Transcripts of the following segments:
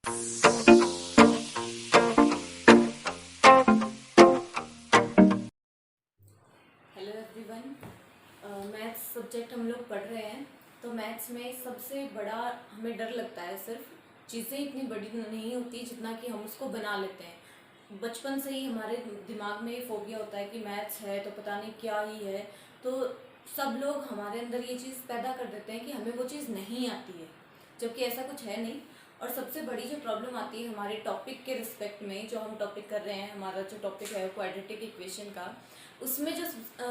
Hello everyone. Maths subject हम लोग पढ़ रहे हैं। तो मैथ्स में सबसे बड़ा हमें डर लगता है, सिर्फ चीज़ें इतनी बड़ी नहीं होती जितना कि हम उसको बना लेते हैं। बचपन से ही हमारे दिमाग में ये फोबिया होता है कि मैथ्स है तो पता नहीं क्या ही है। तो सब लोग हमारे अंदर ये चीज़ पैदा कर देते हैं कि हमें वो चीज़ नहीं आती है, जबकि ऐसा कुछ है नहीं। और सबसे बड़ी जो प्रॉब्लम आती है हमारे टॉपिक के रिस्पेक्ट में, जो हम टॉपिक कर रहे हैं, हमारा जो टॉपिक है क्वाड्रेटिक इक्वेशन का, उसमें जो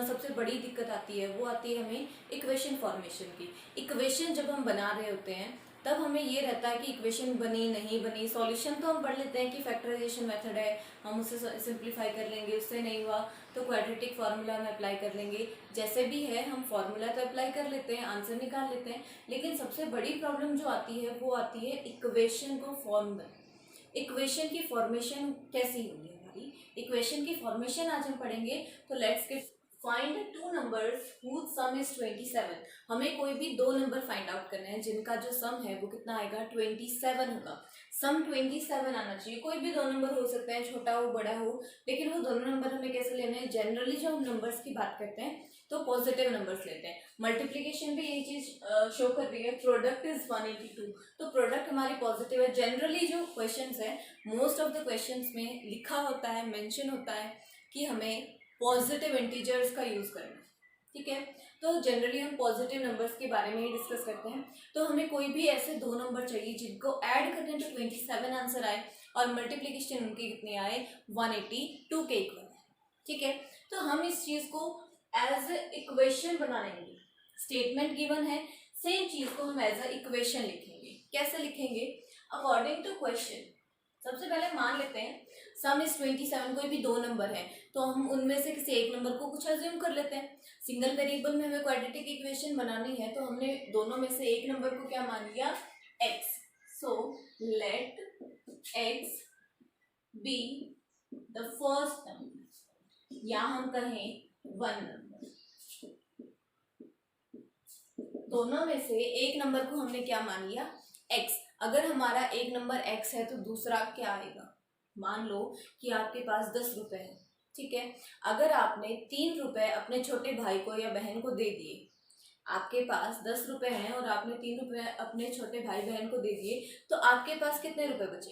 सबसे बड़ी दिक्कत आती है वो आती है हमें इक्वेशन फॉर्मेशन की। इक्वेशन जब हम बना रहे होते हैं तब हमें ये रहता है कि इक्वेशन बनी नहीं बनी, सॉल्यूशन तो हम पढ़ लेते हैं कि फैक्टराइजेशन मेथड है, हम उससे सिंप्लीफाई कर लेंगे, उससे नहीं हुआ तो क्वाड्रेटिक फार्मूला में अप्लाई कर लेंगे। जैसे भी है हम फार्मूला तो अप्लाई कर लेते हैं, आंसर निकाल लेते हैं, लेकिन सबसे बड़ी प्रॉब्लम जो आती है वो आती है इक्वेशन को फॉर्म में। इक्वेशन की फॉर्मेशन कैसी होगी हमारी, इक्वेशन की फॉर्मेशन आज हम पढ़ेंगे। तो let's get find two numbers whose sum is 27। हमें कोई भी दो नंबर फाइंड आउट करने हैं जिनका जो सम है वो कितना आएगा, 27 होगा। सम 27 आना चाहिए। कोई भी दो नंबर हो सकते हैं, छोटा हो बड़ा हो, लेकिन वो दोनों नंबर हमें कैसे लेने हैं। जनरली जो हम नंबर्स की बात करते हैं तो पॉजिटिव नंबर्स लेते हैं। मल्टीप्लीकेशन भी यही चीज शो कर रही है, प्रोडक्ट इज 182, तो प्रोडक्ट हमारी पॉजिटिव है। जनरली जो क्वेश्चंस है, मोस्ट ऑफ द क्वेश्चंस में लिखा होता है, मेंशन होता है कि हमें पॉजिटिव इंटीजर्स का यूज करना है, ठीक है। तो जनरली हम पॉजिटिव नंबर्स के बारे में ही डिस्कस करते हैं। तो हमें कोई भी ऐसे दो नंबर चाहिए जिनको ऐड करने तो 27 आंसर आए और मल्टीप्लीकेशन उनकी कितनी आए, 182 के इक्वल है, ठीक है। तो हम इस चीज को एज इक्वेशन बना लेंगे। स्टेटमेंट गिवन है, सेम चीज को हम एज अ इक्वेशन लिखेंगे। कैसे लिखेंगे, अकॉर्डिंग टू क्वेश्चन। सबसे पहले मान लेते हैं सम इज 27, कोई भी दो नंबर है तो हम उनमें से किसी एक नंबर को कुछ अज्यूम कर लेते हैं। सिंगल वेरिएबल में हमें क्वाड्रेटिक इक्वेशन बनानी है तो हमने दोनों में से एक नंबर को क्या मान लिया, x। So let x be the first number, या हम कहें वन नंबर। दोनों में से एक नंबर को हमने क्या मान लिया, x। अगर हमारा एक नंबर x है तो दूसरा क्या आएगा। मान लो कि आपके पास 10 रुपए है, ठीक है। अगर आपने 3 रुपए अपने छोटे भाई को या बहन को दे दिए, आपके पास 10 रुपए हैं और आपने 3 रुपए अपने छोटे भाई बहन को दे दिए, तो आपके पास कितने रुपए बचे,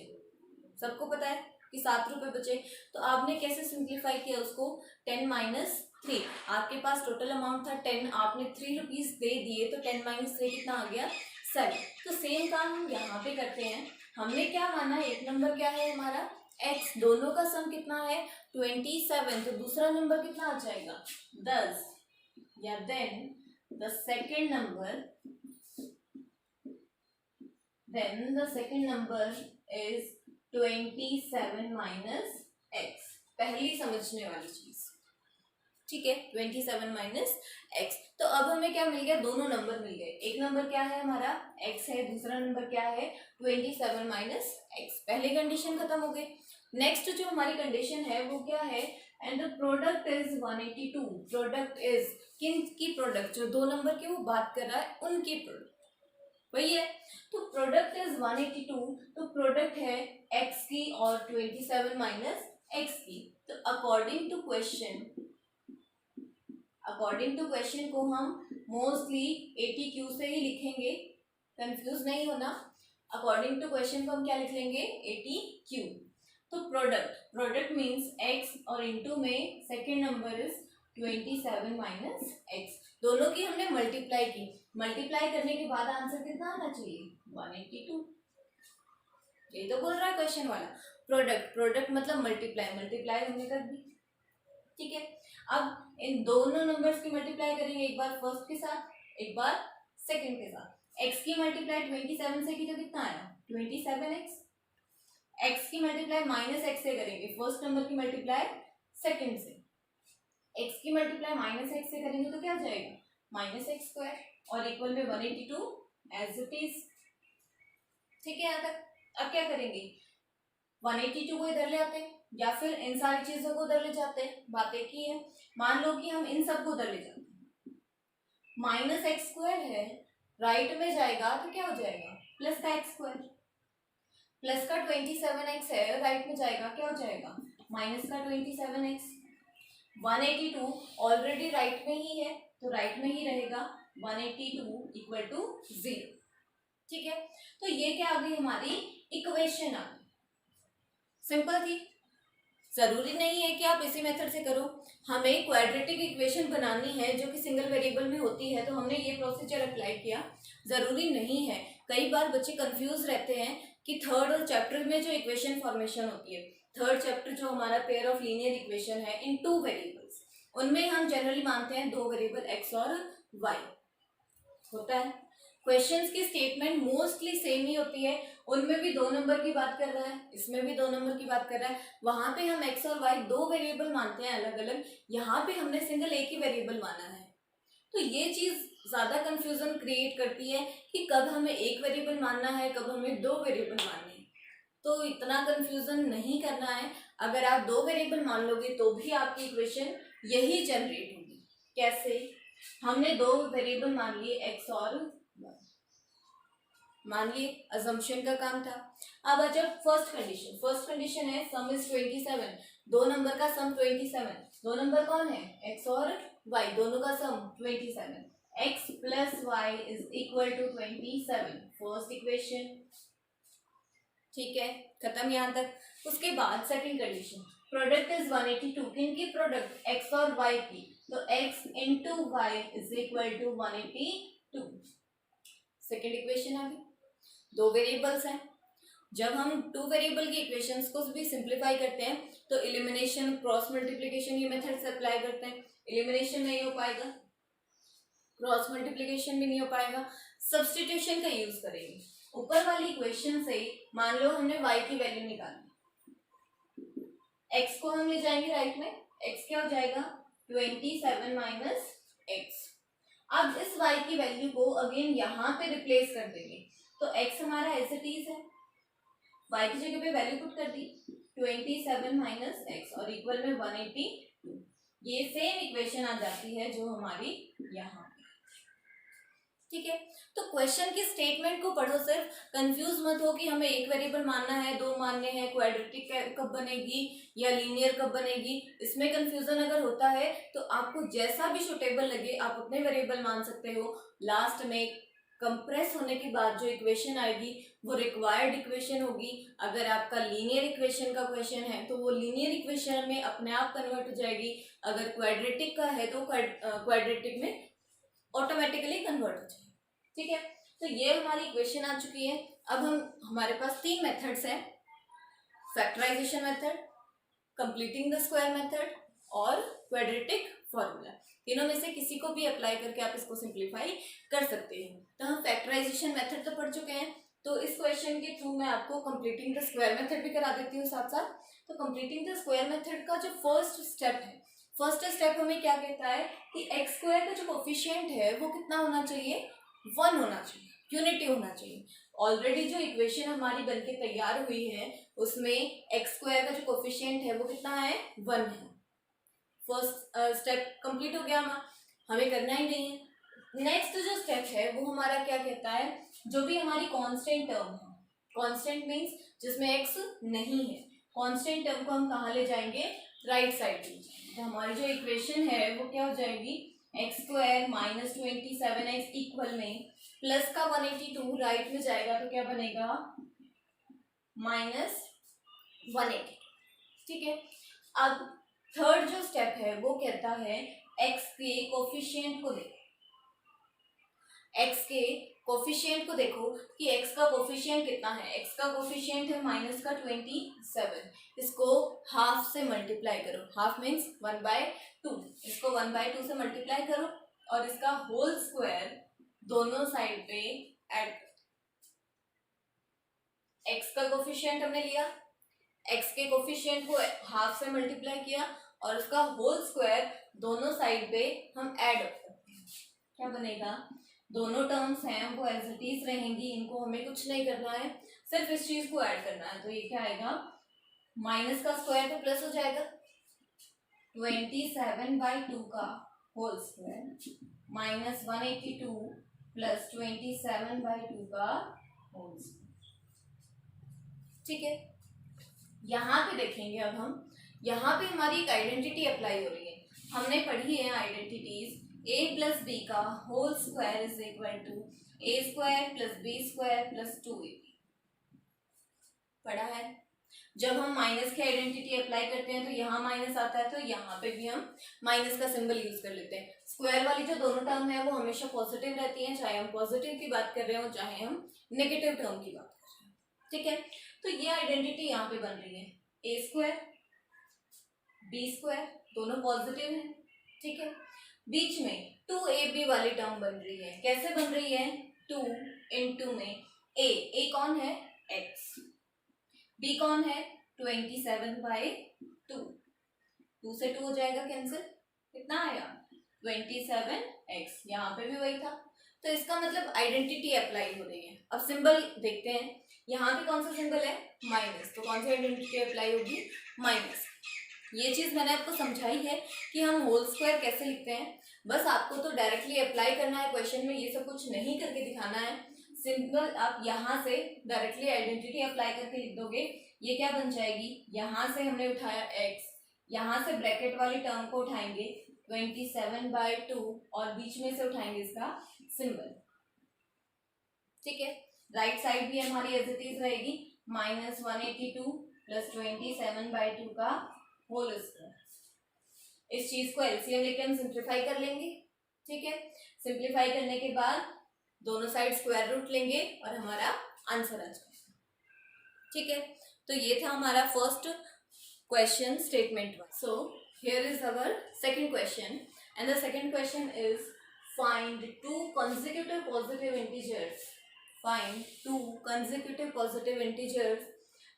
सबको पता है कि 7 रुपए बचे। तो आपने कैसे सिंप्लीफाई किया उसको, 10 माइनस 3। आपके पास टोटल अमाउंट था 10, आपने 3 रुपीज दे दिए तो 10 माइनस 3 कितना आ गया, 7। तो सेम काम हम यहाँ पे करते हैं। हमने क्या माना, एक नंबर क्या है हमारा x, दोनों का सम कितना है 27, तो दूसरा नंबर कितना आ जाएगा 10, या then the second number is 27 minus x। पहली समझने वाली चीज, ठीक है, 27 माइनस एक्स। तो अब हमें क्या मिल गया, दोनों नंबर मिल गए। एक नंबर क्या है हमारा x है, दूसरा नंबर क्या है 27 माइनस एक्स। पहली कंडीशन खत्म हो गई। नेक्स्ट जो हमारी कंडीशन है वो क्या है, and the product is 182। Product is किन की प्रोडक्ट, जो दो नंबर की वो बात कर रहा है उनकी प्रोडक्ट वही है। तो प्रोडक्ट इज 182, तो प्रोडक्ट है x की और 27 माइनस एक्स की। तो अकॉर्डिंग टू क्वेश्चन को हम मोस्टली 80Q से ही लिखेंगे, कंफ्यूज नहीं होना। अकॉर्डिंग टू क्वेश्चन को हम क्या लिख लेंगे, 80Q। तो प्रोडक्ट मीन्स x और इनटू में second number is 27 minus x. दोनों की हमने मल्टीप्लाई की, मल्टीप्लाई करने के बाद आंसर कितना आना चाहिए, 182। ये तो बोल रहा है क्वेश्चन वाला। प्रोडक्ट मतलब मल्टीप्लाई हमने कर दी, ठीक है। अब इन दोनों नंबर्स की मल्टीप्लाई करेंगे, एक बार फर्स्ट के साथ एक बार सेकंड के साथ। x की मल्टीप्लाई 27 से की तो कितना आया 27x। x की मल्टीप्लाई माइनस एक्स से करेंगे, फर्स्ट नंबर की मल्टीप्लाई सेकंड से। x की मल्टीप्लाई माइनस एक्स से करेंगे तो क्या आ जाएगा, माइनस एक्स स्क्वायर, और इक्वल में 182 एज इट इज, ठीक है। यहाँ तक अब क्या करेंगे, 182 को इधर ले आते हैं या फिर इन सारी चीजों को उधर ले जाते हैं, बात एक ही है। मान लो कि हम इन सबको उधर ले जाते हैं, माइनस एक्स स्क्वायर है, राइट में जाएगा तो क्या हो जाएगा, प्लस का एक्स स्क्वायर। प्लस का 27x है, राइट में जाएगा, क्या हो जाएगा माइनस का 27x। 182 ऑलरेडी राइट में ही है तो राइट में ही रहेगा, 182 इक्वल टू 0। ठीक है, तो ये क्या आ गई हमारी इक्वेशन आ गई, सिंपल थी। जरूरी नहीं है कि आप इसी मेथड से करो, हमें क्वाड्रेटिक इक्वेशन बनानी है जो कि सिंगल वेरिएबल में होती है, तो हमने ये प्रोसीजर अप्लाई किया। जरूरी नहीं है, कई बार बच्चे कंफ्यूज रहते हैं कि थर्ड और चैप्टर में जो इक्वेशन फॉर्मेशन होती है, थर्ड चैप्टर जो हमारा पेयर ऑफ लीनियर इक्वेशन है इन टू वेरिएबल्स, उनमें हम जनरली मानते हैं दो वेरिएबल एक्स और वाई होता है। क्वेश्चंस की स्टेटमेंट मोस्टली सेम ही होती है, उनमें भी 2 नंबर की बात कर रहा है, इसमें भी 2 नंबर की बात कर रहा है। वहां पे हम एक्स और वाई दो वेरिएबल मानते हैं अलग अलग, यहाँ पे हमने सिंगल एक ही वेरिएबल माना है। तो ये चीज ज्यादा कंफ्यूजन क्रिएट करती है कि कब हमें एक वेरिएबल मानना है, कब हमें दो वेरिएबल मानने हैं। तो इतना कंफ्यूजन नहीं करना है, अगर आप दो वेरिएबल मान लोगे तो भी आपकी इक्वेशन यही जनरेट होगी। कैसे, हमने दो वेरिएबल मान लिए एक्स और वाई, मान लिए, अजम्पशन का काम था। अब अच्छा फर्स्ट कंडीशन है सम इज 27, दो नंबर का सम 27, दो नंबर कौन है एक्स और वाई, दोनों का sum 27, x plus y is equal to 27, first equation. ठीक है, खत्म यहाँ तक। उसके बाद सेकंड कंडीशन, प्रोडक्ट इज 182, किनकी प्रोडक्ट एक्स और वाई की, तो X into Y is equal to 182, second equation आ गई। दो वेरिएबल्स हैं, जब हम टू वेरिएबल की इक्वेशंस को भी सिंप्लीफाई करते हैं तो एलिमिनेशन, क्रॉस मल्टीप्लिकेशन ये मेथड से अप्लाई करते हैं। एलिमिनेशन नहीं हो पाएगा, क्रॉस मल्टीप्लिकेशन भी नहीं हो पाएगा, सब्स्टिट्यूशन का यूज करेंगे। ऊपर वाली इक्वेशन से मान लो हमने y की वैल्यू निकाली, x को हम ले जाएंगे राइट में, x क्या हो जाएगा 27 माइनस एक्स। अब इस y की वैल्यू को अगेन यहाँ पे रिप्लेस कर देंगे, तो x हमारा एज इट इज है, y की जगह पे वैल्यू पुट कर दी 27 माइनस एक्स और इक्वल में 182, ये सेम इक्वेशन आ जाती है जो हमारी यहाँ। ठीक है, तो क्वेश्चन की स्टेटमेंट को पढ़ो, सिर्फ कंफ्यूज मत हो कि हमें एक वेरिएबल मानना है, दो मानने हैं, क्वाड्रेटिक कब बनेगी या लीनियर कब बनेगी। इसमें कंफ्यूजन अगर होता है तो आपको जैसा भी सुटेबल लगे आप अपने वेरिएबल मान सकते हो। लास्ट में कंप्रेस होने के बाद जो इक्वेशन आएगी वो रिक्वायर्ड इक्वेशन होगी। अगर आपका लीनियर इक्वेशन का क्वेश्चन है तो वो लीनियर इक्वेशन में अपने आप कन्वर्ट हो जाएगी, अगर क्वाड्रेटिक का है तो क्वाड्रेटिक में ऑटोमेटिकली कन्वर्ट हो जाएगी। ठीक है, तो ये हमारी इक्वेशन आ चुकी है। अब हमारे पास तीन मेथड्स हैं, factorisation method, completing the square method और क्वाड्रेटिक फॉर्मूला। तीनों में से किसी को भी अप्लाई करके आप इसको सिंप्लीफाई कर सकते हैं। तो हम फैक्टराइजेशन मेथड तो पढ़ चुके हैं, तो इस क्वेश्चन के थ्रू मैं आपको कंप्लीटिंग द स्क्वायर मेथड भी करा देती हूँ साथ साथ। तो कंप्लीटिंग द स्क्वायर मेथड का जो फर्स्ट स्टेप है, फर्स्ट स्टेप हमें क्या कहता है कि एक्स स्क्वायर का जो कोफिशिएंट है वो कितना होना चाहिए, 1 होना चाहिए, यूनिटी होना चाहिए। ऑलरेडी जो इक्वेशन हमारी बनके तैयार हुई है उसमें एक्स स्क्वायर का जो कोफिशिएंट है वो कितना है, 1 है। फर्स्ट स्टेप कंप्लीट हो गया, हमें करना ही नहीं है। नेक्स्ट जो स्टेप है वो हमारा क्या कहता है, जो भी हमारी कांस्टेंट टर्म है, कांस्टेंट मींस जिसमें एक्स नहीं है, कांस्टेंट टर्म को हम कहाँ ले जाएंगे, राइट साइड ले जाएंगे। तो हमारी जो इक्वेशन है वो क्या हो जाएगी, x square minus 27x equal में प्लस का 182 राइट में जाएगा तो क्या बनेगा माइनस 180। ठीक है, अब थर्ड जो स्टेप है वो कहता है एक्स के कोफिशिएंट को देखो, एक्स के कोफिशिएंट को देखो कि एक्स का कोफिशिएंट कितना है। एक्स का कोफिशिएंट है माइनस का 27, इसको हाफ से मल्टीप्लाई करो, हाफ मीन्स 1/2, इसको 1/2 से मल्टीप्लाई करो और इसका होल स्क्वायर दोनों साइड पे ऐड करो। एक्स का कोफिशिएंट हमने लिया, एक्स के कोफिशिएंट को हाफ से मल्टीप्लाई किया और उसका होल स्क्वायर दोनों साइड पे हम ऐड करते हैं, क्या बनेगा, दोनों टर्म्स हैं वो एज इट इज रहेंगी, इनको हमें कुछ नहीं करना है, सिर्फ इस चीज को ऐड करना है। तो ये क्या आएगा, माइनस का स्क्वायर तो प्लस हो जाएगा, 27/2 का होल स्क्वायर माइनस 182 प्लस 27/2 का होल स्क्वायर। ठीक है, यहाँ पे देखेंगे अब हम, यहाँ पे हमारी एक आइडेंटिटी अप्लाई हो रही है। हमने पढ़ी है आइडेंटिटीज, a प्लस बी का whole square is equal to a square plus b square plus 2ab, पढ़ा है। जब हम माइनस की आइडेंटिटी अप्लाई करते हैं तो यहाँ माइनस आता है, तो यहाँ पे भी हम माइनस का सिंबल यूज कर लेते हैं। स्क्वायर वाली जो दोनों टर्म है वो हमेशा पॉजिटिव रहती हैं, चाहे हम पॉजिटिव की बात कर रहे हो चाहे हम नेगेटिव टर्म की बात कर रहे हैं, ठीक है। तो ये आइडेंटिटी यहाँ पे बन रही है, ए स्क्वायर बी स्क्वायर दोनों पॉजिटिव हैं, ठीक है। बीच में 2ab वाली टर्म बन रही है, कैसे बन रही है, 2 इंटू में ए कौन है, x, b कौन है 27/2, 2 से 2 हो जाएगा कैंसिल, कितना आया 27x, यहाँ पे भी वही था। तो इसका मतलब आइडेंटिटी अप्लाई हो रही है। अब सिंबल देखते हैं, यहाँ पे कौन सा सिंबल है, माइनस, तो कौन सी आइडेंटिटी अप्लाई होगी, माइनस। ये चीज मैंने आपको समझाई है कि हम होल स्क्वायर कैसे लिखते हैं, बस आपको तो डायरेक्टली अप्लाई करना है क्वेश्चन में, ये सब कुछ नहीं करके दिखाना है। सिंपल आप यहाँ से डायरेक्टली आइडेंटिटी अप्लाई करके लिख दोगे, ये क्या बन जाएगी, यहाँ से हमने उठाया x, यहाँ से ब्रैकेट वाली टर्म को उठाएंगे 27/2 और बीच में से उठाएंगे इसका सिंबल, ठीक है। राइट साइड भी हमारी एज इट इज रहेगी, -182 प्लस 27/2 का होल स्क्वायर। इस चीज को एलसीएम लेके हम सिंप्लीफाई कर लेंगे, ठीक है। सिंप्लीफाई करने के बाद दोनों साइड स्क्वायर रूट लेंगे और हमारा आंसर आ जाएगा, ठीक है। तो ये था हमारा first question statement 1। So here is our second question and the second question is find 2 consecutive positive integers, find 2 consecutive positive integers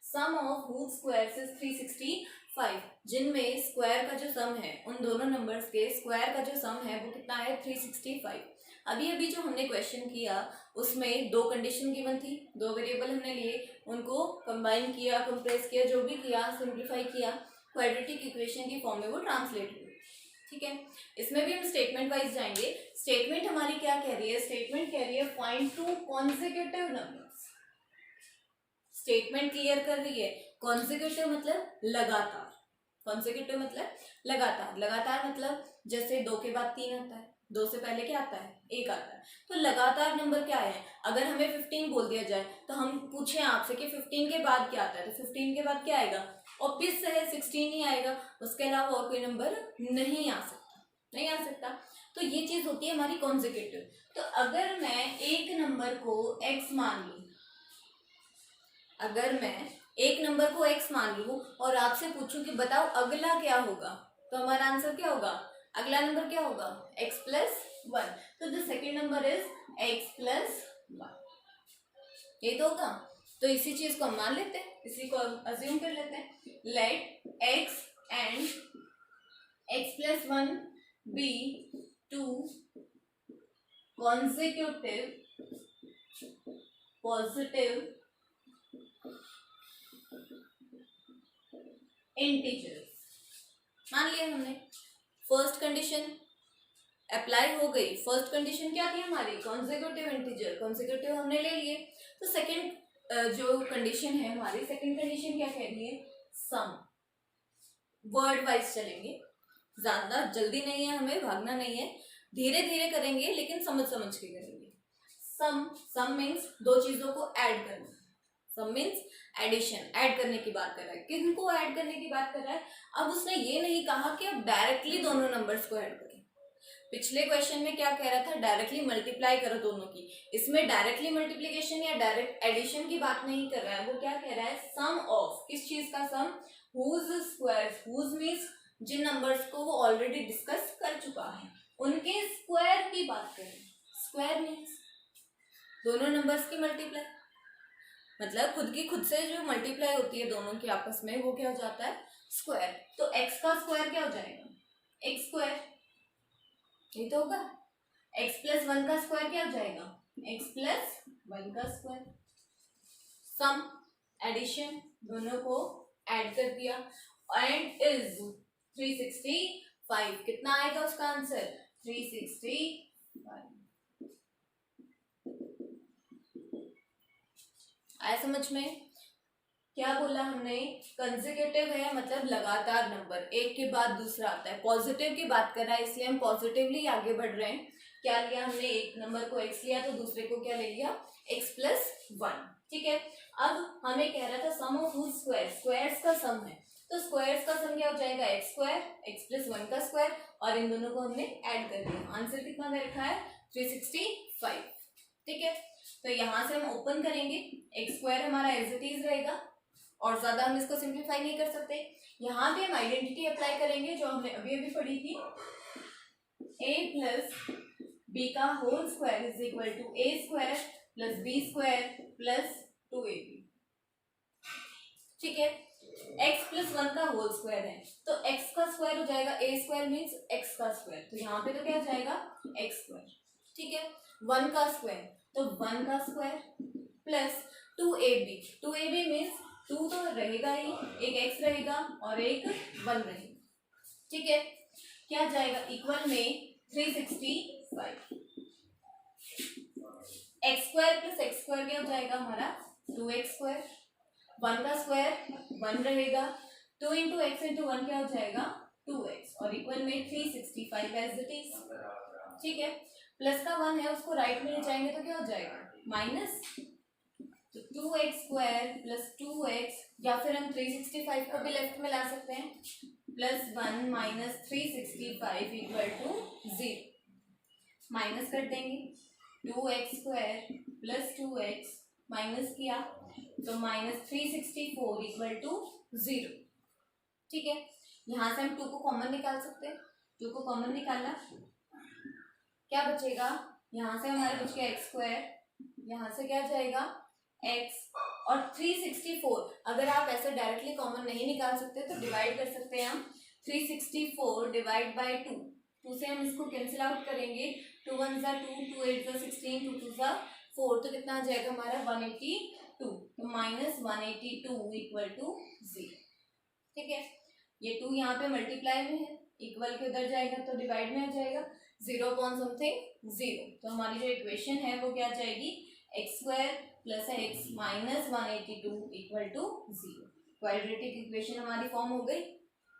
sum of whose squares is 365, जिनमें स्क्वायर का जो सम है उन दोनों नंबर्स के स्क्वायर का जो सम है वो कितना है 365। अभी अभी जो हमने क्वेश्चन किया उसमें 2 कंडीशन गिवन थी, 2 वेरिएबल हमने लिए, उनको कंबाइन किया, कंप्रेस किया, जो भी किया, सिंप्लीफाई किया, क्वाड्रेटिक इक्वेशन की फॉर्म में वो ट्रांसलेट हुई, ठीक है। इसमें भी हम स्टेटमेंट वाइज जाएंगे। स्टेटमेंट हमारी क्या कह रही है, स्टेटमेंट कह रही है find 2 consecutive numbers. Statement clear कर रही है, कॉन्सेक्यूटिव मतलब लगातार, कॉन्सेक्यूटिव मतलब लगातार, लगातार मतलब जैसे 2 के बाद 3 आता है, 2 से पहले क्या आता है, 1 आता है, तो लगातार नंबर क्या है। अगर हमें 15 बोल दिया जाए तो हम पूछें आपसे कि 15 के बाद क्या आता है, तो 15 के बाद क्या आएगा, ऑब्वियस है 16 ही आएगा, उसके अलावा और कोई नंबर नहीं आ सकता, नहीं आ सकता। तो ये चीज होती है हमारी कॉन्सेक्यूटिव। तो अगर मैं एक नंबर को x मान लूं, अगर मैं एक नंबर को x मान लूं और आपसे पूछूं कि बताओ अगला क्या होगा, तो हमारा आंसर क्या होगा, अगला नंबर क्या होगा x प्लस 1, तो the second number is x plus 1, ये तो होगा। तो इसी चीज को हम मान लेते हैं, इसी को अज्यूम कर लेते हैं, let x and x plus 1 be 2 consecutive positive integers. मान लिया हमने, फर्स्ट कंडीशन अप्लाई हो गई। फर्स्ट कंडीशन क्या थी हमारी, कॉन्सेक्यूटिव इंटीजर, कॉन्सेक्यूटिव हमने ले लिए। तो सेकंड जो कंडीशन है हमारी, सेकंड कंडीशन क्या कह रही है, सम। वर्ड वाइज चलेंगे, ज्यादा जल्दी नहीं है, हमें भागना नहीं है, धीरे धीरे करेंगे लेकिन समझ समझ के करेंगे। सम मीन्स 2 चीजों को ऐड करना, सम मीन्स एडिशन, ऐड करने की बात कर रहा है। किनको ऐड करने की बात कर रहा है, अब उसने ये नहीं कहा कि अब डायरेक्टली दोनों नंबर्स को ऐड करें। पिछले क्वेश्चन में क्या कह रहा था, डायरेक्टली मल्टीप्लाई करो दोनों की। इसमें डायरेक्टली मल्टीप्लिकेशन या डायरेक्ट एडिशन की बात नहीं कर रहा है, वो क्या कह रहा है, सम ऑफ, किस चीज का सम, हुज स्क्वायर्स, हुज मीन्स जिन नंबर्स को वो ऑलरेडी डिस्कस कर चुका है उनके स्क्वायर की बात कर रहे हैं। स्क्वायर मीन्स दोनों नंबर्स की मल्टीप्लाई, मतलब खुद की खुद से जो मल्टीप्लाई होती है दोनों की आपस में, वो क्या हो जाता है, स्क्वायर। तो x का स्क्वायर क्या हो जाएगा, x स्क्वायर, ये तो होगा। x प्लस 1 का स्क्वायर क्या हो जाएगा, x प्लस 1 का स्क्वायर। सम, एडिशन, दोनों को ऐड कर दिया, एंड इज 365, कितना आएगा उसका आंसर, 365। आया समझ में। क्या बोला हमने, कंसेक्यूटिव है मतलब लगातार नंबर, एक के बाद दूसरा आता है। पॉजिटिव की बात कर रहा है इसलिए हम पॉजिटिवली आगे बढ़ रहे हैं। क्या लिया हमने, एक नंबर को x लिया तो दूसरे को क्या ले लिया, x+1। ठीक है, अब हमें कह रहा था सम ऑफ हुज स्क्वायर, स्क्वायर्स का सम है, तो स्क्वायर्स का सम क्या हो जाएगा, x² x+1 का स्क्वायर, और इन दोनों को हमने ऐड कर दिया। आंसर कितना दे रखा है, 365। ठीक है, तो यहाँ से हम ओपन करेंगे, x² हमारा एज इट इज रहेगा और ज्यादा हम इसको सिंप्लीफाई नहीं कर सकते। यहाँ पे हम आइडेंटिटी अप्लाई करेंगे जो हमने अभी अभी पढ़ी थी, a+b का whole square is equal to a² + b² + 2ab। ठीक है, x+1 का होल स्क्वायर है तो x का स्क्वायर हो जाएगा, a² मीन्स x का स्क्वायर, तो यहाँ पे तो क्या हो जाएगा, x²। ठीक है, 1 का स्क्वायर तो 1 का square plus 2ab, 2ab means 2 तो रहेगा ही, एक x रहेगा और एक 1 रहेगा। ठीक है, क्या जाएगा, इक्वल में 365, x² + x² क्या हो जाएगा हमारा, 2x², 1 का स्क्वायर 1 रहेगा, 2 × x × 1 क्या हो जाएगा, 2x, और इक्वल में 365 एज इट इज। ठीक है, प्लस का 1 है उसको राइट में ले जाएंगे तो क्या हो जाएगा, माइनस, तो 2x² + 2x, या फिर हम 365 को भी लेफ्ट में ला सकते हैं, +1 - 365 = 0, माइनस कर देंगे, 2x² + 2x माइनस किया तो -364 = 0। ठीक है, यहाँ से हम 2 को कॉमन निकाल सकते हैं, 2 को कॉमन निकालना, क्या बचेगा, यहाँ से हमारे बच गया x², यहाँ से क्या जाएगा x, और 364 अगर आप ऐसे डायरेक्टली कॉमन नहीं निकाल सकते तो डिवाइड कर सकते हैं हम, 364 / 2, 2 से हम इसको कैंसिल आउट करेंगे, 2 × 1 = 2, 2 × 8 = 16, 2 × 2 = 4, तो कितना आ जाएगा हमारा 182, तो -182 = 0। ठीक है, ये 2 यहाँ पे मल्टीप्लाई में है, इक्वल के उधर जाएगा तो डिवाइड में आ जाएगा, 0.something 0, तो हमारी जो इक्वेशन है वो क्या आ जाएगी, x² + x - 182 = 0। क्वाड्रेटिक इक्वेशन हमारी फॉर्म हो गई।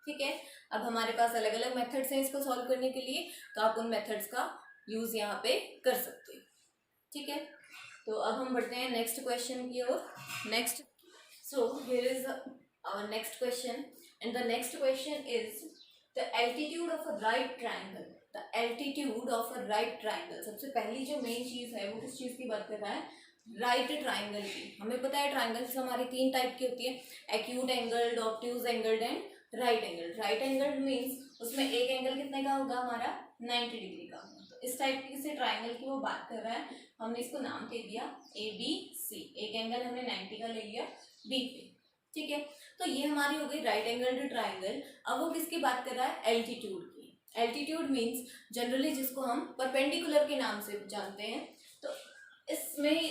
ठीक है, अब हमारे पास अलग अलग मेथड्स हैं इसको सॉल्व करने के लिए, तो आप उन मेथड्स का यूज यहाँ पे कर सकते हो। ठीक है, तो अब हम बढ़ते हैं नेक्स्ट क्वेश्चन की ओर। Next, so here is our next question, and the next question is the altitude of a right triangle. The altitude of a right triangle, सबसे पहली जो मेन चीज है वो किस चीज की बात कर रहा है, राइट ट्राइंगल की। हमें पता है ट्राइंगल्स हमारी 3 टाइप की होती है, acute angled, obtuse angled and right angle. Right angle means उसमें एक एंगल कितने का होगा हमारा, 90 डिग्री का। तो इस टाइप की किसी ट्राइंगल की वो बात कर रहा है, हमने इसको नाम दे दिया ABC, एक एंगल हमने 90 का ले लिया B पे। ठीक है, तो ये हमारी हो गई राइट एंगल्ड ट्राइंगल। अब वो किसकी बात कर रहा है, एल्टीट्यूड की। एल्टीट्यूड मीन्स जनरली जिसको हम परपेंडिकुलर के नाम से जानते हैं, तो इसमें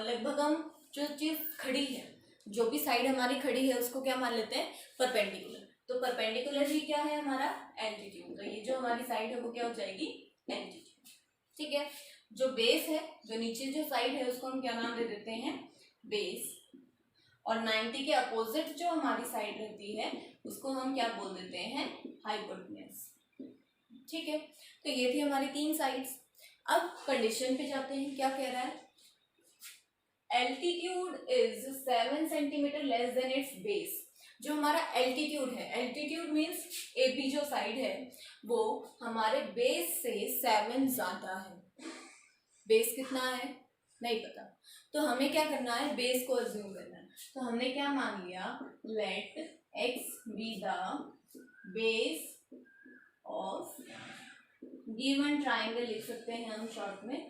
लगभग हम जो चीज खड़ी है, जो भी साइड हमारी खड़ी है उसको क्या मान लेते हैं, परपेंडिकुलर। तो परपेंडिकुलर ही क्या है हमारा, एल्टीट्यूड। तो ये जो हमारी साइड है वो क्या हो जाएगी, एल्टीट्यूड। ठीक है, जो बेस है, जो नीचे जो साइड है उसको हम क्या नाम दे देते हैं, बेस, और 90 के अपोजिट जो हमारी साइड रहती है उसको हम क्या बोल देते हैं, हाइपोटेन्यूज। ठीक है, तो ये थी हमारी 3 साइड्स। अब कंडीशन पे जाते हैं, क्या कह रहा है, altitude is 7 centimetre less than it's base. जो हमारा एल्टीट्यूड है, एल्टीट्यूड मीन्स AB जो साइड है वो हमारे बेस से 7 ज्यादा है। बेस कितना है नहीं पता, तो हमें क्या करना है, बेस को अज्यूम करना है। तो हमने क्या मान लिया, let x be the base of given triangle, लिख सकते हैं हम शॉर्ट में।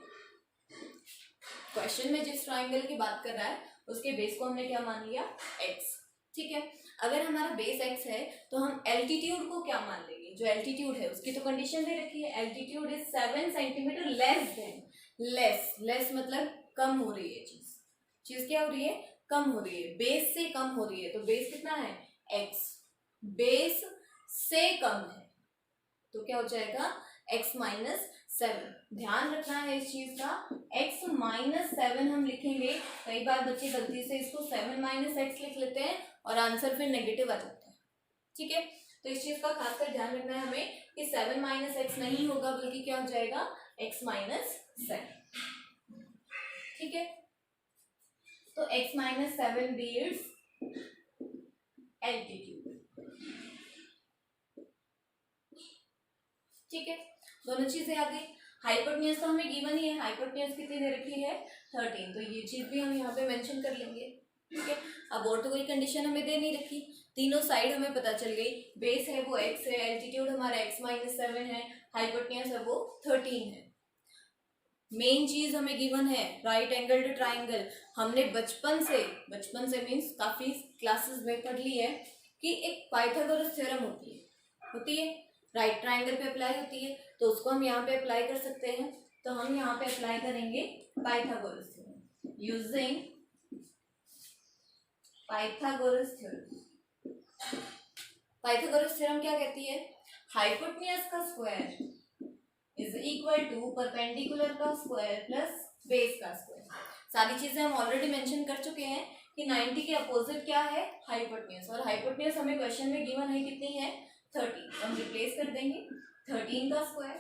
क्वेश्चन में जिस ट्राइंगल की बात कर रहा है उसके बेस को हमने क्या मान लिया, x। ठीक है, अगर हमारा बेस x है तो हम एल्टीट्यूड को क्या मान लेंगे, जो एल्टीट्यूड है उसकी तो कंडीशन दे रखी है, altitude is 7 centimetre less than, less मतलब कम हो रही है चीज क्या हो रही है, कम हो रही है, बेस से कम हो रही है। तो बेस कितना है, x, बेस से कम है तो क्या हो जाएगा, x - 7। ध्यान रखना है इस चीज का, x माइनस 7 हम लिखेंगे। कई बार बच्चे गलती से इसको 7 माइनस एक्स लिख लेते हैं और आंसर फिर नेगेटिव आ जाता है। ठीक है, तो इस चीज का खासकर ध्यान रखना है हमें कि 7 माइनस एक्स नहीं होगा, बल्कि क्या हो जाएगा, x माइनस 7। ठीक है, तो x माइनस 7 बीट्स एल्टीट्यूड। ठीक है, दोनों चीजें आ गई। हाइपोटेन्यूज तो हमें गिवन ही है, हाइपोटेन्यूज कितनी दे रखी है, 13, तो ये चीज भी हम यहाँ पे मेंशन कर लेंगे। ठीक है, अब और तो कोई कंडीशन हमें दे नहीं रखी, तीनों साइड हमें पता चल गई। बेस है वो x है, एल्टीट्यूड हमारा x माइनस 7 है, हाइपोटेन्यूज है वो 13 है। मेन चीज हमें गिवन है राइट एंगल्ड ट्राइंगल। हमने बचपन से मीन्स काफी क्लासेस में पढ़ ली है कि एक पाइथागोरस थ्योरम होती है राइट ट्राइंगल पे अप्लाई होती है, तो उसको हम यहाँ पे अप्लाई कर सकते हैं। तो हम यहाँ पे अप्लाई करेंगे Pythagoras theorem, using Pythagoras theorem. Pythagoras theorem क्या कहती है, हाइपोटेन्यूज का square is equal to perpendicular का स्क्वायर प्लस बेस का स्क्वायर। सारी चीजें हम ऑलरेडी मेंशन कर चुके हैं कि 90 के अपोजिट क्या है, हाइपोटेन्यूज, और हाइपोटेन्यूज हमें क्वेश्चन में गिवन है कितनी है, 30, तो हम रिप्लेस कर देंगे 13 का स्क्वायर।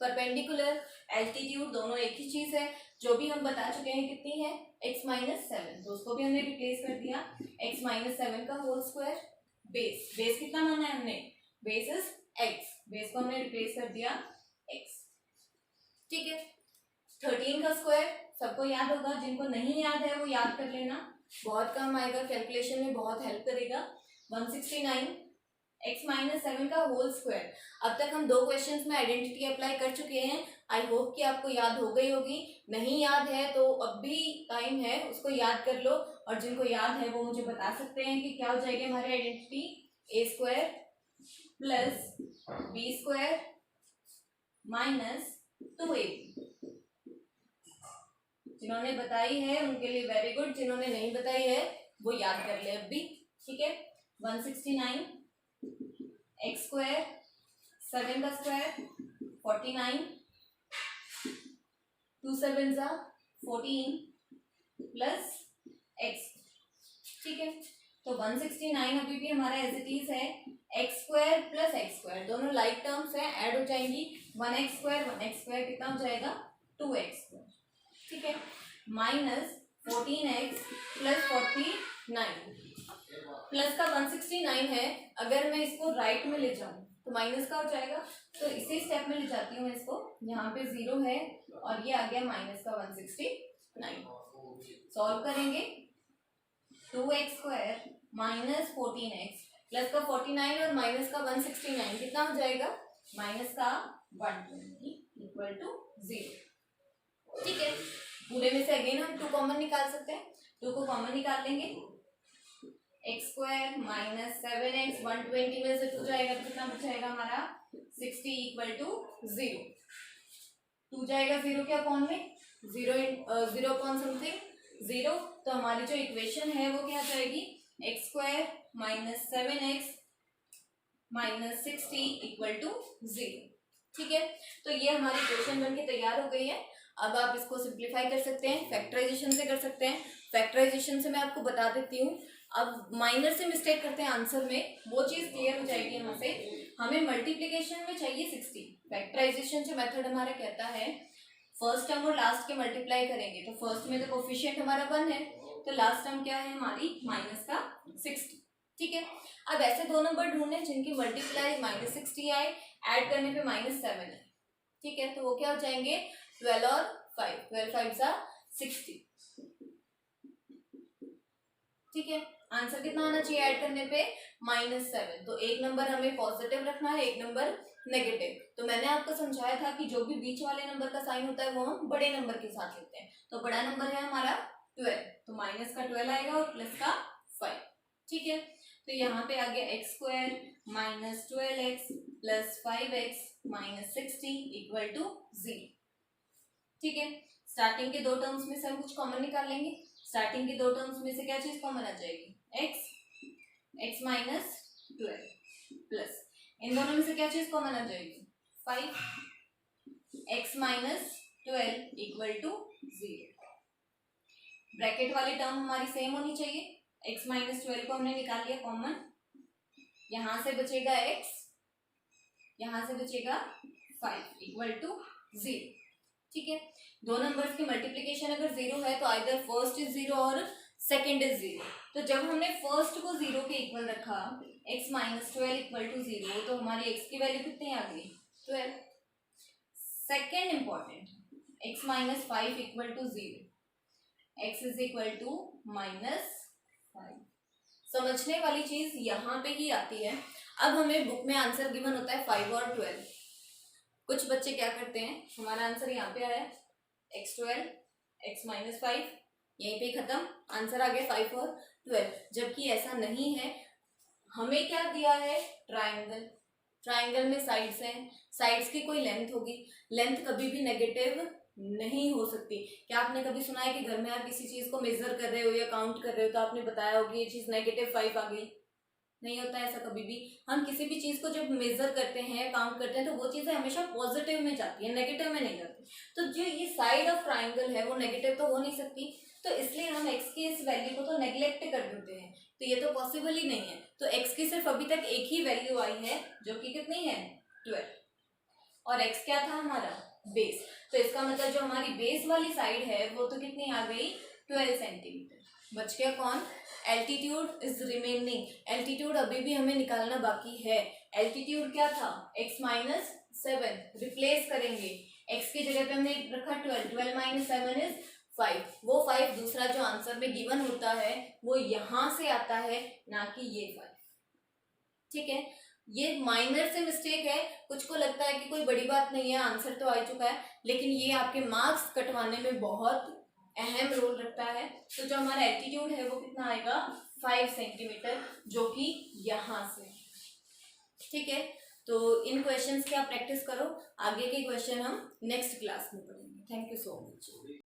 परपेंडिकुलर एल्टीट्यूड दोनों एक ही चीज है, जो भी हम बता चुके हैं कितनी है, x माइनस 7, तो उसको भी हमने रिप्लेस कर दिया x माइनस 7 का होल स्क्वायर। बेस कितना माना है हमने, बेस इज x, बेस को हमने रिप्लेस कर दिया x। ठीक है, 13 का स्क्वायर सबको याद होगा, जिनको नहीं याद है वो याद कर लेना, बहुत काम आएगा, कैलकुलेशन में बहुत हेल्प करेगा। 169 x माइनस 7 का होल स्क्वायर। अब तक हम 2 क्वेश्चंस में आइडेंटिटी अप्लाई कर चुके हैं, आई होप कि आपको याद हो गई होगी। नहीं याद है तो अब भी टाइम है, उसको याद कर लो, और जिनको याद है वो मुझे बता सकते हैं कि क्या हो जाएगी हमारी identity, a square plus b square minus 2ab। जिन्होंने बताई है उनके लिए वेरी गुड, जिन्होंने नहीं बताई है वो याद कर ले अब भी। ठीक है, 169 एक्स स्क्वायर 7 का स्क्वायर 49 2 7 जा 14 प्लस एक्स। ठीक है, तो 169 अभी भी हमारा एज इट इज है, x square plus x square दोनों लाइक टर्म्स है, ऐड हो जाएंगी, 1x स्क्वायर कितना हो जाएगा, 2x स्क्वायर। ठीक है, माइनस 14x प्लस 49 प्लस का 169 है, अगर मैं इसको राइट में ले जाऊं तो माइनस का हो जाएगा, तो इसी स्टेप में ले जाती हूँ मैं इसको, यहाँ पे 0 है और ये आ गया माइनस का 169। सॉल्व करेंगे, 2x square minus 14x plus का 49 और माइनस का 169 कितना हो जाएगा, माइनस का 120 इक्वल टू 0। ठीक है, पूरे में से अगेन हम 2 कॉमन निकाल सकते हैं, 2 को कॉमन निकाल लेंगे, एक्स स्क्वायर माइनस 7x 120 में से 2 जाएगा तो कितना बच जाएगा हमारा 60 इक्वल टू 0। 2 जाएगा 0 के अपॉन में, 0 अपॉन समथिंग 0, तो हमारी जो इक्वेशन है वो क्या जाएगी, x square minus 7x minus 60 equal to 0। ठीक है, तो ये हमारी इक्वेशन बनके तैयार हो गई है। अब आप इसको सिंप्लीफाई कर सकते हैं, फैक्टराइजेशन से कर सकते हैं। फैक्टराइजेशन से मैं आपको बता देती हूँ, अब माइनर से मिस्टेक करते हैं आंसर में, वो चीज़ क्लियर हो जाएगी यहाँ से। हमें मल्टीप्लिकेशन में चाहिए 60, फैक्टराइजेशन जो मेथड हमारा कहता है फर्स्ट टर्म और लास्ट के मल्टीप्लाई करेंगे, तो फर्स्ट में तो कोफिशिएंट हमारा 1 है, तो लास्ट टर्म क्या है हमारी माइनस का 60। ठीक है, अब ऐसे 2 नंबर ढूंढने जिनकी मल्टीप्लाई माइनस 60 आए, ऐड करने पे माइनस 7 है। ठीक है, तो वो क्या हो जाएंगे, 12 और 5, 12 5 60। ठीक है, आंसर कितना आना चाहिए ऐड करने पे, -7। तो एक नंबर हमें पॉजिटिव रखना है, एक नंबर नेगेटिव। तो मैंने आपको समझाया था कि जो भी बीच वाले नंबर का साइन होता है वो हम बड़े नंबर के साथ लेते हैं, तो बड़ा नंबर है हमारा 12, तो माइनस का 12 आएगा और प्लस का 5। ठीक है, तो यहाँ पे आ गया x square minus 12x plus 5x minus 60 equal to 0। ठीक है, स्टार्टिंग के 2 टर्म्स में से हम कुछ कॉमन निकाल लेंगे। स्टार्टिंग के 2 टर्म्स में से क्या चीज कॉमन आ जाएगी, x माइनस 12 प्लस इन दोनों में से क्या चीज कॉमन आ जाएगी, 5। x minus 12 equal to 0। Bracket वाली टर्म हमारी सेम होनी चाहिए। x माइनस 12 को हमने निकाल लिया कॉमन, यहां से बचेगा x, यहां से बचेगा 5 इक्वल टू 0। ठीक है, दो नंबर्स की मल्टीप्लीकेशन अगर 0 है तो आइदर फर्स्ट इज 0 और सेकेंड इज 0। तो जब हमने फर्स्ट को 0 के इक्वल रखा, x माइनस 12 इक्वल टू 0, तो हमारी x की वैल्यू कितनी आ गई? 12। Second important, x minus 5 equal to 0, x is equal to minus 5। समझने वाली चीज यहाँ पे ही आती है। अब हमें बुक में आंसर गिवन होता है 5 और 12। कुछ बच्चे क्या करते हैं, हमारा आंसर यहाँ पे आया x12 x माइनस 5, यहीं पे खत्म, आंसर आ गया 5 और 12, जबकि ऐसा नहीं है। हमें क्या दिया है? ट्राइंगल। ट्राइंगल में साइड्स हैं, साइड्स की कोई लेंथ होगी, लेंथ कभी भी नेगेटिव नहीं हो सकती। क्या आपने कभी सुना है कि घर में आप किसी चीज को मेजर कर रहे हो या काउंट कर रहे हो तो आपने बताया होगा ये चीज -5 आ गई? नहीं होता ऐसा कभी भी। हम किसी भी चीज को जब मेजर करते हैं, काउंट करते हैं, तो वो चीजें हमेशा पॉजिटिव में जाती है, नेगेटिव में नहीं जाती। तो जो ये साइड ऑफ ट्राइंगल है वो नेगेटिव तो हो नहीं सकती, तो इसलिए हम x की इस वैल्यू को तो नेग्लेक्ट कर देते हैं, तो ये तो पॉसिबल ही नहीं है। तो x की सिर्फ अभी तक एक ही वैल्यू आई है जो कि कितनी है? 12। और x क्या था हमारा? बेस। तो इसका मतलब जो हमारी बेस वाली साइड है वो तो कितनी आ गई? 12 सेंटीमीटर। बच गया कौन? Altitude is remaining. एल्टीट्यूड अभी भी हमें निकालना बाकी है। एल्टीट्यूड क्या था? x minus 7। रिप्लेस करेंगे, x की जगह पे हमने रखा 12, 12 माइनस 7 इज 5। वो 5 दूसरा जो आंसर में गिवन होता है वो यहां से आता है, ना कि ये 5। ठीक है, ये माइनर से मिस्टेक है, कुछ को लगता है कि कोई बड़ी बात नहीं है, आंसर तो आ चुका है, लेकिन ये आपके मार्क्स कटवाने में बहुत अहम रोल रखता है। तो जो हमारा एल्टीट्यूड है वो कितना आएगा? 5 सेंटीमीटर, जो कि यहां से। ठीक है, तो इन क्वेश्चंस की आप प्रैक्टिस करो, आगे के क्वेश्चन हम नेक्स्ट क्लास में पढ़ेंगे। Thank you so much.